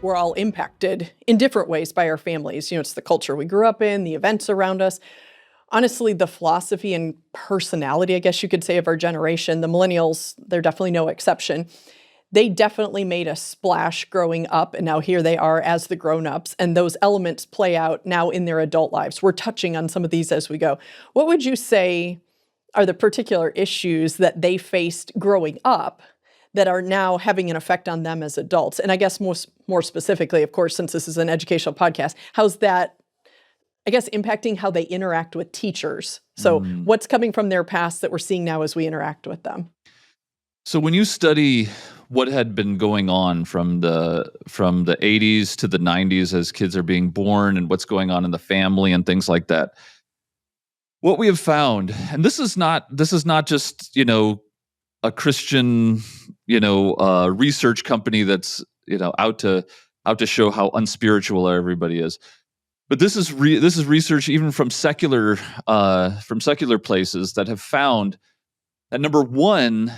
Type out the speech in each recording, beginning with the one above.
we're all impacted in different ways by our families. It's the culture we grew up in, the events around us. Honestly, the philosophy and personality, I guess you could say, of our generation, the millennials, they're definitely no exception. They definitely made a splash growing up, and now here they are as the grown-ups, and those elements play out now in their adult lives. We're touching on some of these as we go. What would you say are the particular issues that they faced growing up that are now having an effect on them as adults? And I guess more specifically, of course, since this is an educational podcast, how's that, I guess, impacting how they interact with teachers? So what's coming from their past that we're seeing now as we interact with them? So when you study what had been going on from the 80s to the 90s as kids are being born and what's going on in the family and things like that, what we have found, and this is not just, a Christian, research company that's, out to show how unspiritual everybody is. But this is research even from secular places that have found that, number one,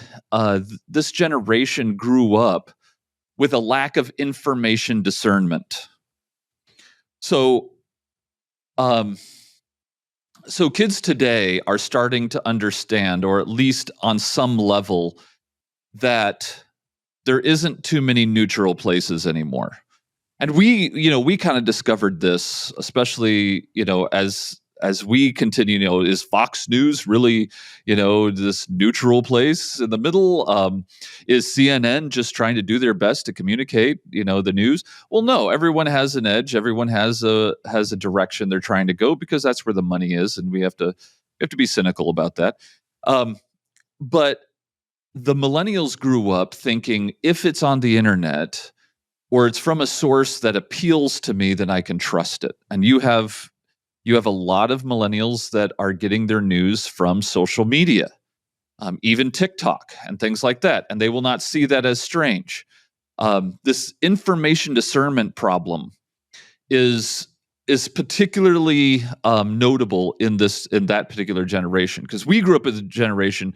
this generation grew up with a lack of information discernment. So kids today are starting to understand, or at least on some level, that there isn't too many neutral places anymore. And we kind of discovered this, especially, as we continue, is Fox News really, this neutral place in the middle? Is CNN just trying to do their best to communicate, the news? Well, no, everyone has an edge. Everyone has a direction they're trying to go because that's where the money is. And we have to be cynical about that. But the millennials grew up thinking, if it's on the internet or it's from a source that appeals to me, then I can trust it. And you have a lot of millennials that are getting their news from social media, even TikTok and things like that, and they will not see that as strange. This information discernment problem is particularly notable in that particular generation, because we grew up as a generation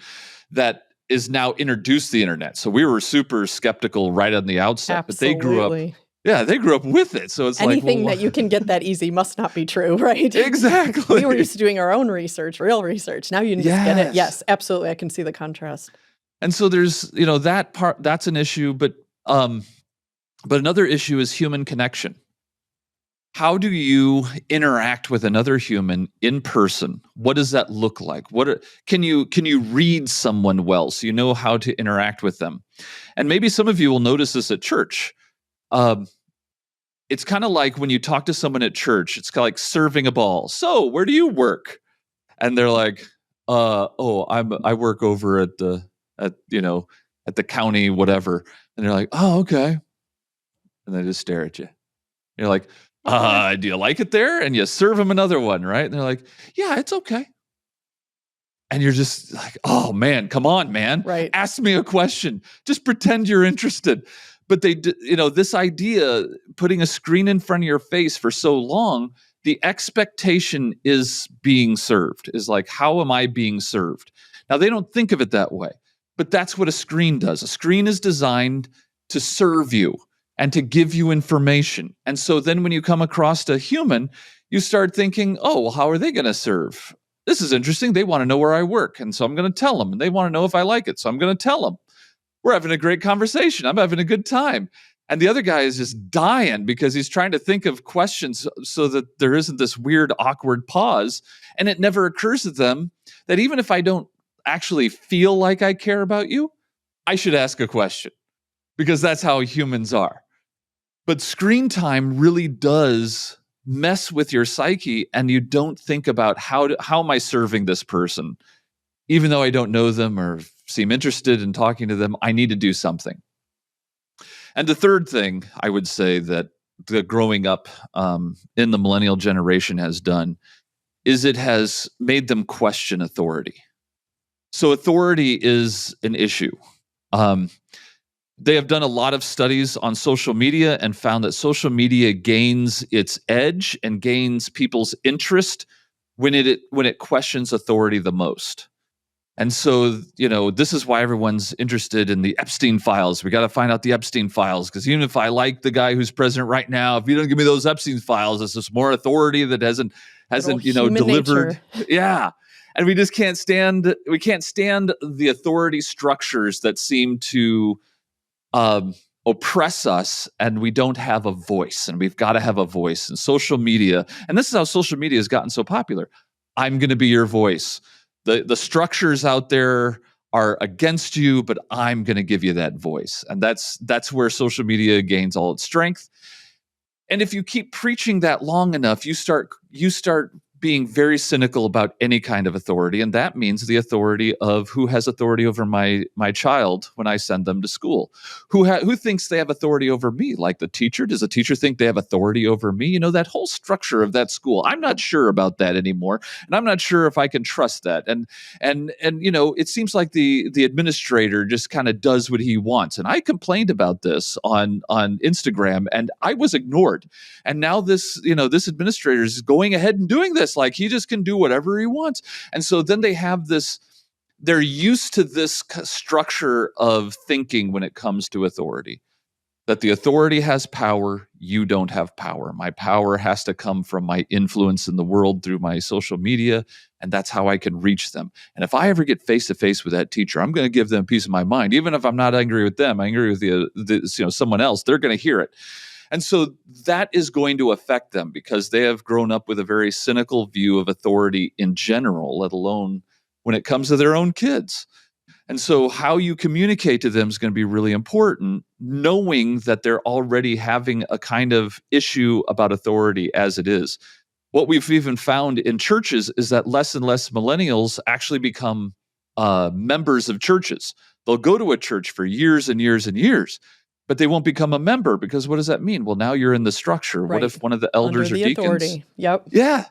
that is now introduced the internet. So we were super skeptical right on the outset. Absolutely. But they grew up with it. So it's anything that you can get that easy must not be true, right? Exactly. We were used to doing our own research, real research. Now you can just get it. Yes, absolutely. I can see the contrast. And so there's, that part, that's an issue. But another issue is human connection. How do you interact with another human in person? What does that look like? Can you read someone well so you know how to interact with them? And maybe some of you will notice this at church. It's kind of like when you talk to someone at church, it's kind of like serving a ball. So, where do you work? And they're like, I work over at the county, whatever. And they're like, oh, okay. And they just stare at you. You're like, do you like it there? And you serve them another one, right? And they're like, yeah, it's okay. And you're just like, oh man, come on, man. Right. Ask me a question. Just pretend you're interested. But this idea, putting a screen in front of your face for so long, the expectation is being served, is like, how am I being served? Now, they don't think of it that way, but that's what a screen does. A screen is designed to serve you and to give you information. And so then when you come across a human, you start thinking, oh, well, how are they going to serve? This is interesting. They want to know where I work. And so I'm going to tell them. And they want to know if I like it. So I'm going to tell them. We're having a great conversation. I'm having a good time. And the other guy is just dying because he's trying to think of questions so that there isn't this weird, awkward pause. And it never occurs to them that even if I don't actually feel like I care about you, I should ask a question, because that's how humans are. But screen time really does mess with your psyche, and you don't think about how am I serving this person? Even though I don't know them or seem interested in talking to them, I need to do something. And the third thing I would say that the growing up in the millennial generation has done is it has made them question authority. So authority is an issue. They have done a lot of studies on social media and found that social media gains its edge and gains people's interest when it questions authority the most. And so, this is why everyone's interested in the Epstein files. We got to find out the Epstein files, because even if I like the guy who's president right now, if you don't give me those Epstein files, it's just more authority that hasn't, human delivered. nature. Yeah. And we just can't stand the authority structures that seem to oppress us, and we don't have a voice, and we've got to have a voice. And social media, and this is how social media has gotten so popular. I'm going to be your voice. The structures out there are against you, but I'm going to give you that voice. And that's where social media gains all its strength. And if you keep preaching that long enough, you start being very cynical about any kind of authority, and that means the authority of who has authority over my child when I send them to school. Who thinks they have authority over me? Like the teacher? Does the teacher think they have authority over me? That whole structure of that school. I'm not sure about that anymore, and I'm not sure if I can trust that. And it seems like the administrator just kind of does what he wants. And I complained about this on Instagram, and I was ignored. And now this administrator is going ahead and doing this. Like, he just can do whatever he wants. And so then they have this, they're used to this structure of thinking when it comes to authority, that the authority has power, you don't have power. My power has to come from my influence in the world through my social media, and that's how I can reach them. And if I ever get face to face with that teacher, I'm going to give them a piece of my mind. Even if I'm not angry with them, I'm angry with someone else, they're going to hear it. And so that is going to affect them, because they have grown up with a very cynical view of authority in general, let alone when it comes to their own kids. And so how you communicate to them is going to be really important, knowing that they're already having a kind of issue about authority as it is. What we've even found in churches is that less and less millennials actually become members of churches. They'll go to a church for years and years and years, but they won't become a member, because what does that mean? Well, now you're in the structure. Right. What if one of the elders Under or the deacons? Authority. Yep. Yeah.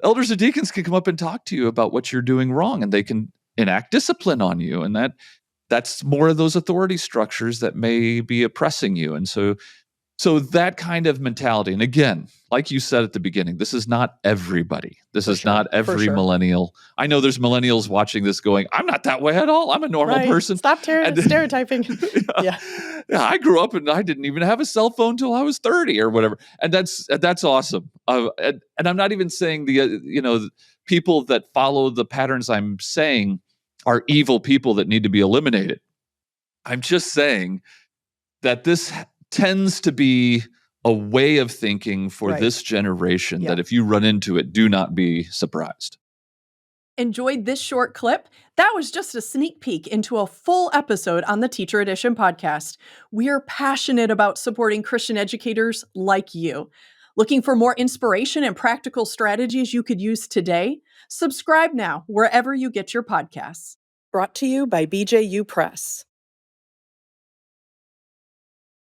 Elders or deacons can come up and talk to you about what you're doing wrong, and they can enact discipline on you. And that's more of those authority structures that may be oppressing you. And so that kind of mentality, and again, like you said at the beginning, this is not everybody. This is not every millennial. I know there's millennials watching this going, I'm not that way at all. I'm a normal person. Stop stereotyping. Yeah, I grew up and I didn't even have a cell phone till I was 30 or whatever. And that's awesome. And I'm not even saying the people that follow the patterns I'm saying are evil people that need to be eliminated. I'm just saying that this tends to be a way of thinking for this generation that if you run into it, do not be surprised. Enjoyed this short clip? That was just a sneak peek into a full episode on the Teacher Edition podcast. We are passionate about supporting Christian educators like you. Looking for more inspiration and practical strategies you could use today? Subscribe now wherever you get your podcasts. Brought to you by BJU Press.